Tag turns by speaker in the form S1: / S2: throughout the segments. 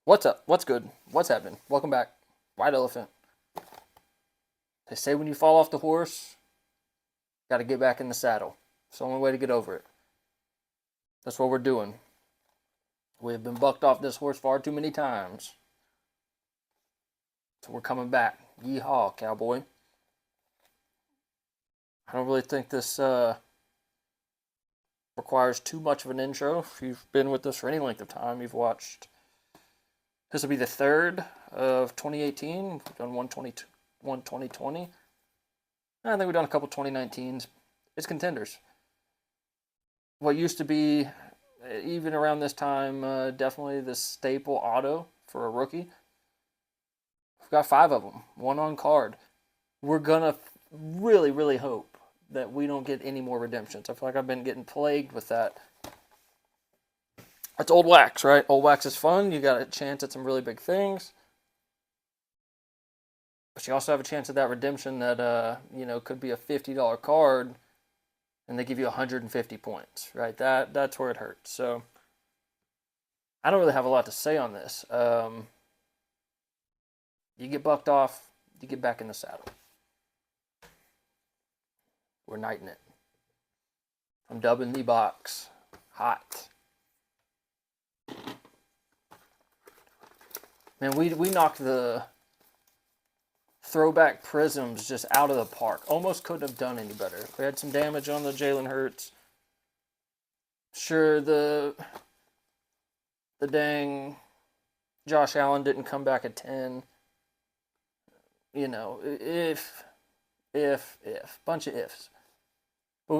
S1: What's up? What's good? What's happening? Welcome back. White Elephant. They say when you fall off the horse, got to get back in the saddle. It's the only way to get over it. That's what we're doing. We have been bucked off this horse far too many times. So we're coming back. Yeehaw, cowboy. I don't really think this requires too much of an intro. If you've been with us for any length of time, you've watched. This will be the third of 2018. We've done one 2020. I think we've done a couple 2019s. It's Contenders. What used to be, even around this time, definitely the staple auto for a rookie. We've got 5 of them, one on card. We're going to really, really hope that we don't get any more redemptions. I feel like I've been getting plagued with that. It's old wax, right? Old wax is fun. You got a chance at some really big things. But you also have a chance at that redemption that, could be a $50 card and they give you 150 points, right? That's where it hurts. So I don't really have a lot to say on this. You get bucked off, you get back in the saddle. We're knighting it. I'm dubbing the box hot. Man, we knocked the throwback prisms just out of the park. Almost couldn't have done any better. We had some damage on the Jalen Hurts. Sure, the dang Josh Allen didn't come back at 10. If. Bunch of ifs.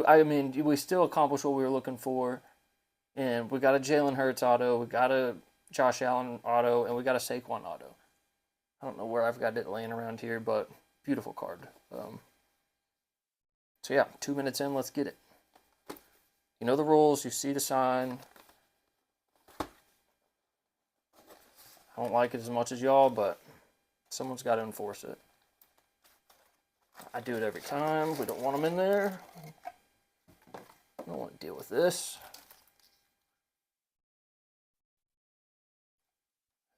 S1: I mean, we still accomplished what we were looking for. And we got a Jalen Hurts auto. We got a Josh Allen auto. And we got a Saquon auto. I don't know where I've got it laying around here, but beautiful card. So yeah, 2 minutes in, let's get it. You know the rules. You see the sign. I don't like it as much as y'all, but someone's got to enforce it. I do it every time. We don't want them in there. I don't want to deal with this.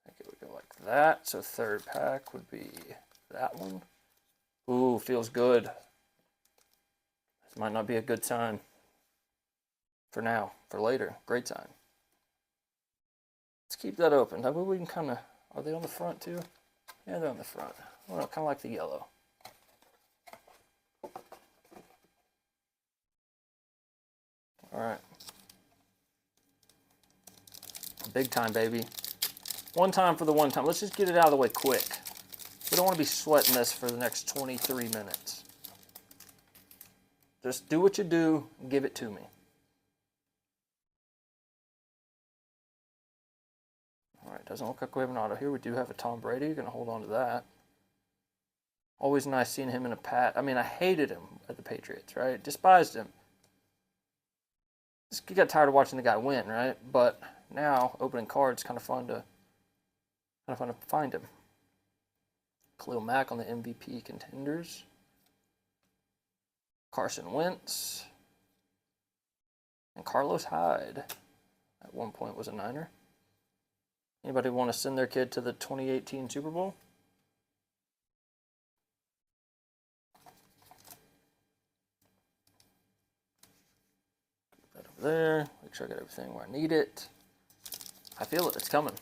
S1: I think it would go like that. So third pack would be that one. Ooh, feels good. This might not be a good sign. For now. For later. Great sign. Let's keep that open. That way we can kind of... Are they on the front too? Yeah, they're on the front. Well, kind of like the yellow. Alright. Big time, baby. One time for the one time. Let's just get it out of the way quick. We don't want to be sweating this for the next 23 minutes. Just do what you do and give it to me. Alright, doesn't look like we have an auto here. We do have a Tom Brady. Going to hold on to that. Always nice seeing him in a pat. I mean, I hated him at the Patriots, right? Despised him. Just got tired of watching the guy win, right? But now, opening cards, kind of fun to find him. Khalil Mack on the MVP Contenders. Carson Wentz. And Carlos Hyde. At one point was a Niner. Anybody want to send their kid to the 2018 Super Bowl? Put that over there. Make sure I got everything where I need it. I feel it. It's coming.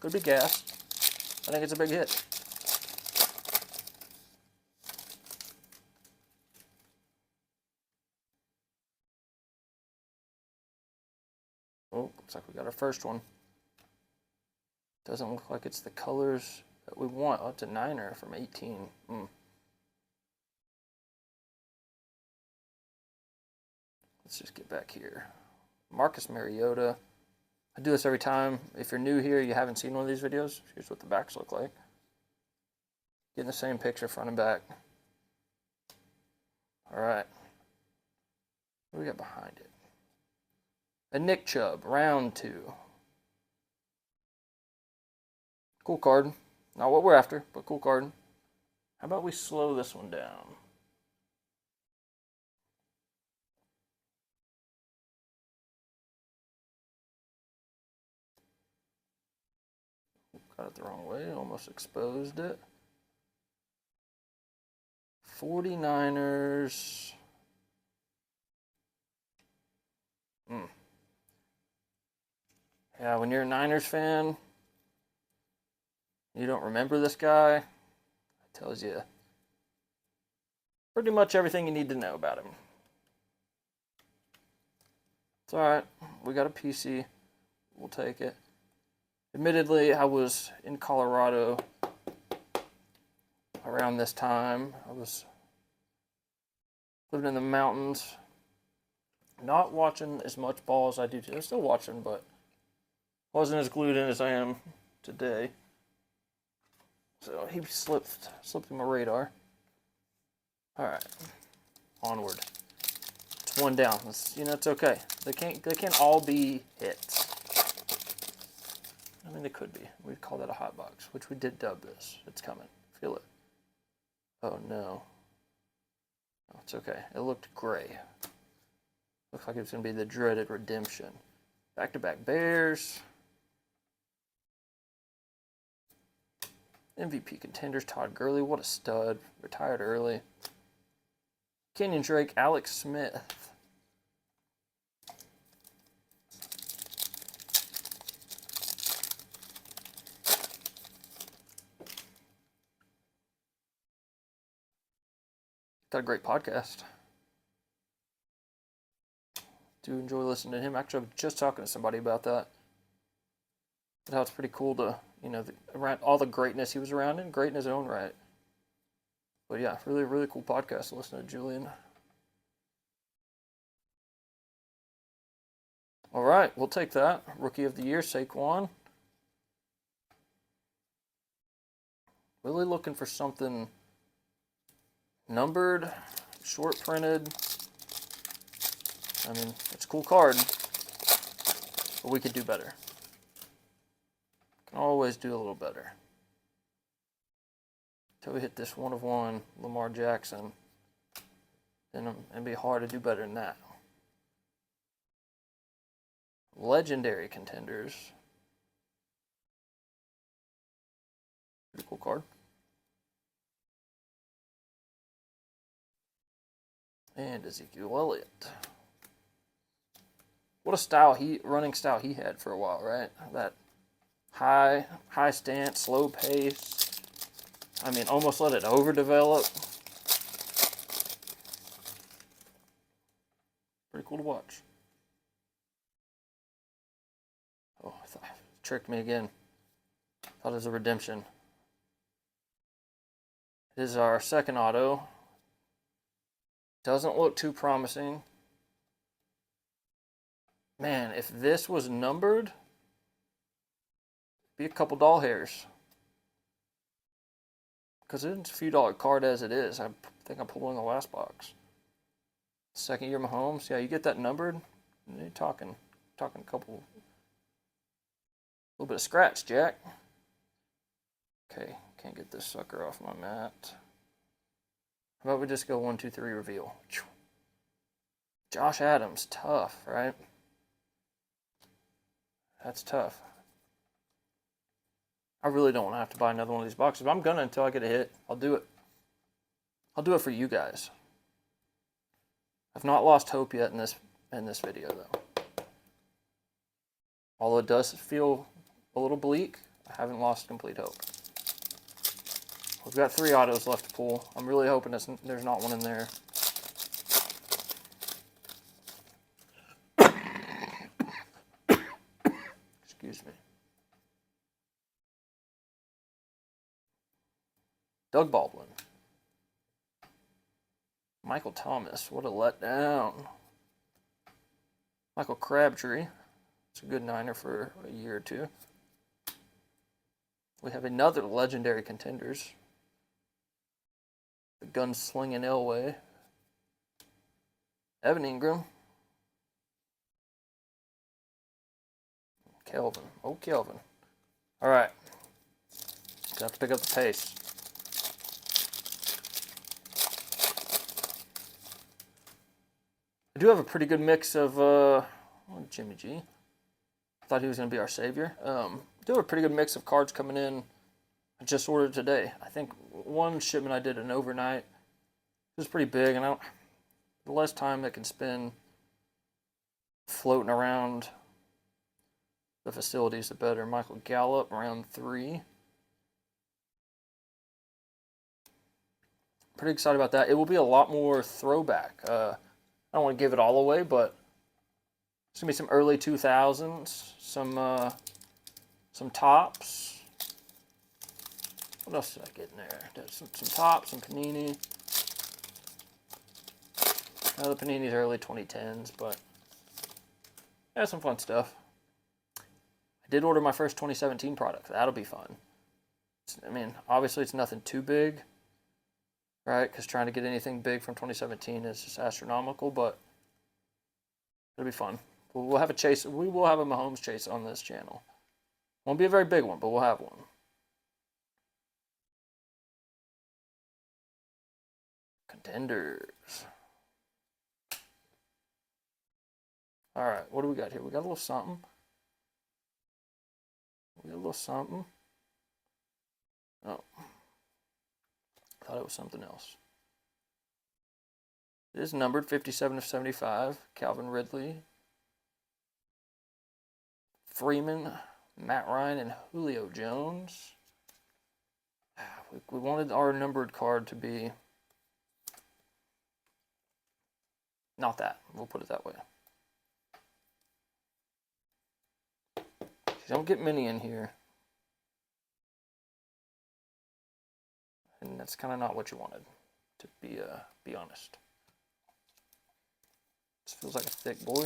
S1: Could be gas. I think it's a big hit. Oh, looks like we got our first one. Doesn't look like it's the colors that we want. Oh, it's a Niner from 18. Let's just get back here. Marcus Mariota. I do this every time. If you're new here, you haven't seen one of these videos, here's what the backs look like. Getting the same picture front and back. Alright. What do we got behind it? A Nick Chubb, round 2. Cool card. Not what we're after, but cool card. How about we slow this one down? got it the wrong way. Almost exposed it. 49ers. Yeah, when you're a Niners fan, you don't remember this guy, it tells you pretty much everything you need to know about him. It's alright. We got a PC. We'll take it. Admittedly, I was in Colorado around this time. I was living in the mountains. Not watching as much ball as I do today. I'm still watching, but wasn't as glued in as I am today. So he slipped in my radar. Alright. Onward. It's one down. It's okay. They can't all be hits. I mean, they could be. We'd call that a hot box, which we did dub this. It's coming. Feel it. Oh, no. Oh, it's okay. It looked gray. Looks like it's going to be the dreaded redemption. Back-to-back Bears. MVP contenders, Todd Gurley. What a stud. Retired early. Kenyon Drake, Alex Smith. Got a great podcast. Do enjoy listening to him. Actually, I was just talking to somebody about that. But how it's pretty cool to, around all the greatness he was around and great in his own right. But yeah, really, really cool podcast to listen to Julian. All right, we'll take that. Rookie of the Year, Saquon. Really looking for something numbered, short printed. I mean, it's a cool card, but we could do better. Can always do a little better. Until we hit this 1/1 Lamar Jackson, then it'd be hard to do better than that. Legendary contenders. Pretty cool card. And Ezekiel Elliott. What a running style he had for a while, right? That high stance, slow pace. I mean, almost let it overdevelop. Pretty cool to watch. Oh, I thought tricked me again. Thought it was a redemption. It is our second auto. Doesn't look too promising. Man, if this was numbered, it'd be a couple doll hairs. Because it's a few dollar card as it is. I think I pulled one in the last box. Second year Mahomes. Yeah, you get that numbered, you're talking a couple, a little bit of scratch, Jack. Okay, can't get this sucker off my mat. How about we just go 1, 2, 3 reveal? Josh Adams, tough, right? That's tough. I really don't want to have to buy another one of these boxes, but I'm gonna until I get a hit. I'll do it. I'll do it for you guys. I've not lost hope yet in this video though. Although it does feel a little bleak, I haven't lost complete hope. We've got 3 autos left to pull. I'm really hoping there's not one in there. Excuse me. Doug Baldwin. Michael Thomas. What a letdown. Michael Crabtree. It's a good Niner for a year or two. We have another legendary contenders. The gunslinging Elway. Evan Ingram. Kelvin. Oh, Kelvin. All right. Gonna have to pick up the pace. I do have a pretty good mix of Jimmy G. Thought he was going to be our savior. Do have a pretty good mix of cards coming in. I just ordered today. I think one shipment I did an overnight. It was pretty big, and the less time that can spend floating around the facilities, the better. Michael Gallup, round 3. Pretty excited about that. It will be a lot more throwback. I don't want to give it all away, but it's going to be some early 2000s, some tops. What else did I get in there? Some tops, some Panini. Now the Panini's early 2010s, but yeah, some fun stuff. I did order my first 2017 product. That'll be fun. I mean, obviously it's nothing too big, right? Because trying to get anything big from 2017 is just astronomical, but it'll be fun. We'll have a chase. We will have a Mahomes chase on this channel. Won't be a very big one, but we'll have one. Contenders. All right, what do we got here? We got a little something. We got a little something. Oh, thought it was something else. It is numbered 57 of 75. Calvin Ridley, Freeman, Matt Ryan, and Julio Jones. We wanted our numbered card to be not that. We'll put it that way. You don't get many in here. And that's kind of not what you wanted, to be honest. This feels like a thick boy.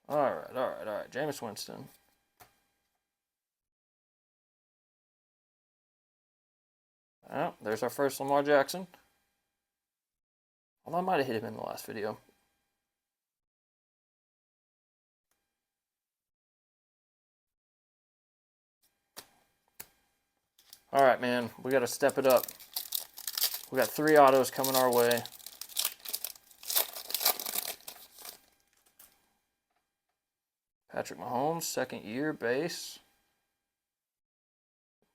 S1: All right. Jameis Winston. Oh, there's our first Lamar Jackson. Although I might have hit him in the last video. All right, man. We got to step it up. We got 3 autos coming our way. Patrick Mahomes, 2nd year base.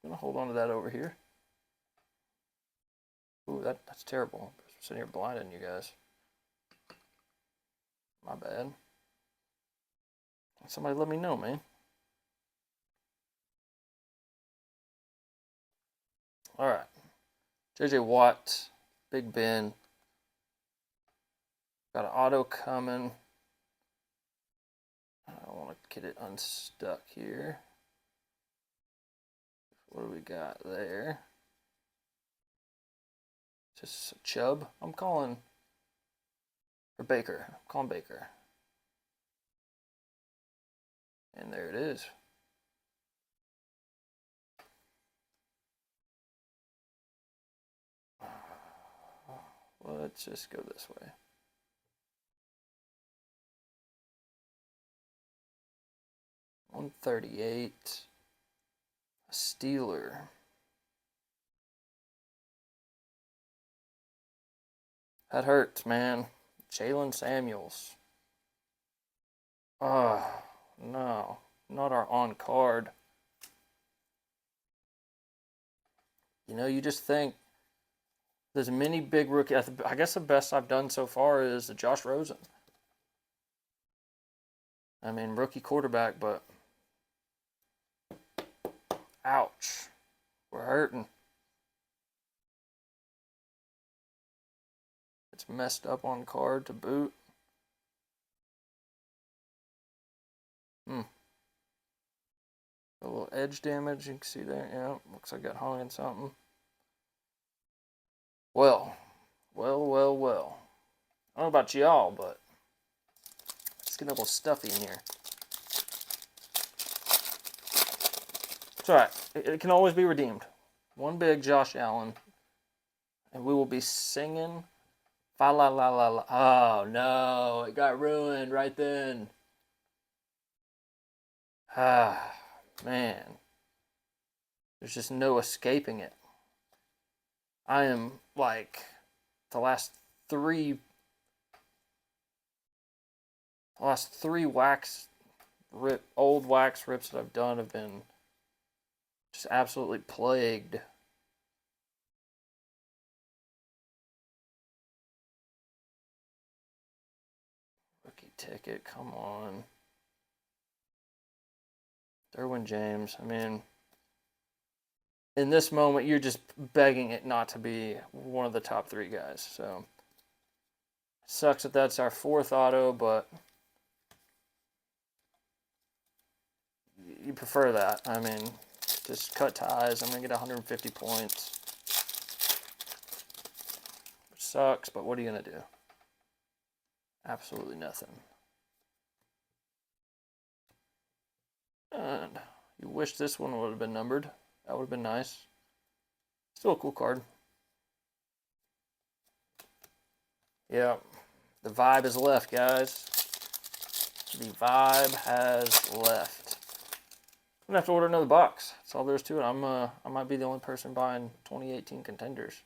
S1: I'm going to hold on to that over here. Ooh, that's terrible. I'm sitting here blinding you guys. My bad. Somebody let me know, man. All right. J.J. Watt, Big Ben. Got an auto coming. I want to get it unstuck here. What do we got there? Just a Chubb. I'm calling for Baker. I'm calling Baker. And there it is. Let's just go this way. $138. A Steeler. That hurts, man. Jalen Samuels. Oh, no. Not our on card. You know, you just think there's many big rookies. I guess the best I've done so far is the Josh Rosen. I mean, rookie quarterback, but ouch. We're hurting. It's messed up on card to boot. A little edge damage, you can see there. Yeah, looks like I got hung in something. Well. I don't know about y'all, but it's getting a little stuffy in here. It's alright. It can always be redeemed. One big Josh Allen. And we will be singing fa la la la la. Oh no, it got ruined right then. Ah, man. There's just no escaping it. I am like the last three old wax rips that I've done have been just absolutely plagued. Rookie ticket, come on. Derwin James, I mean, in this moment, you're just begging it not to be one of the top 3 guys. So, sucks that that's our 4th auto, but you prefer that. I mean, just cut ties. I'm going to get 150 points. Which sucks, but what are you going to do? Absolutely nothing. And you wish this one would have been numbered. That would have been nice. Still a cool card. Yeah, the vibe has left, guys. The vibe has left. I'm gonna have to order another box. That's all there is to it. I might be the only person buying 2018 Contenders.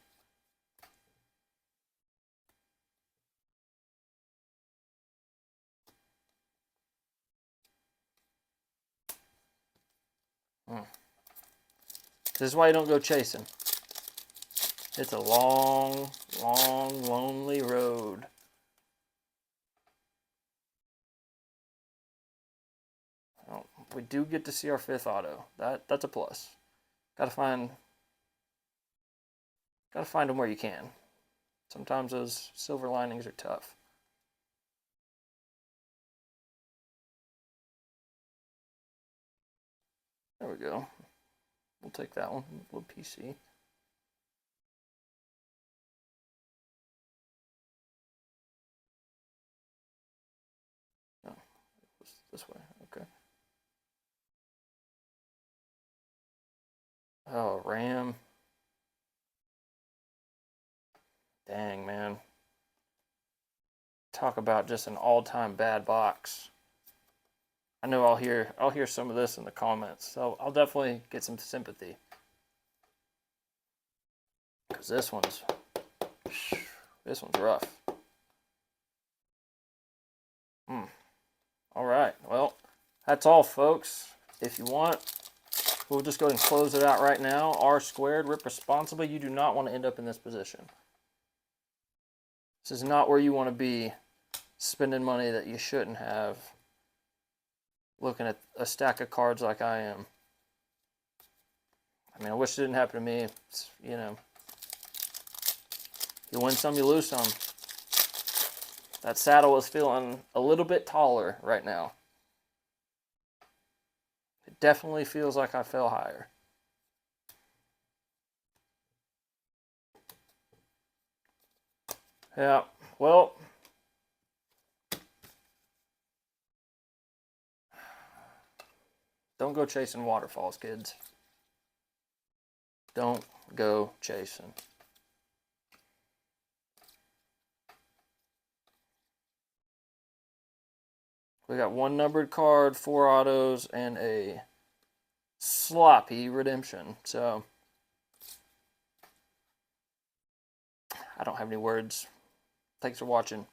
S1: This is why you don't go chasing. It's a long, long, lonely road. Well, we do get to see our 5th auto. That's a plus. Gotta find them where you can. Sometimes those silver linings are tough. There we go. We'll take that one. A little PC. No, this way. Okay. Oh, Ram. Dang, man. Talk about just an all-time bad box. I know I'll hear some of this in the comments, so I'll definitely get some sympathy. Because this one's rough. All right, well, that's all, folks. If you want, we'll just go ahead and close it out right now. R squared, rip responsibly. You do not want to end up in this position. This is not where you want to be spending money that you shouldn't have, looking at a stack of cards like I am. I mean, I wish it didn't happen to me. It's, you know, you win some, you lose some. That saddle is feeling a little bit taller right now. It definitely feels like I fell higher. Yeah, well, don't go chasing waterfalls, kids. Don't go chasing. We got 1 numbered card, 4 autos, and a sloppy redemption. So, I don't have any words. Thanks for watching.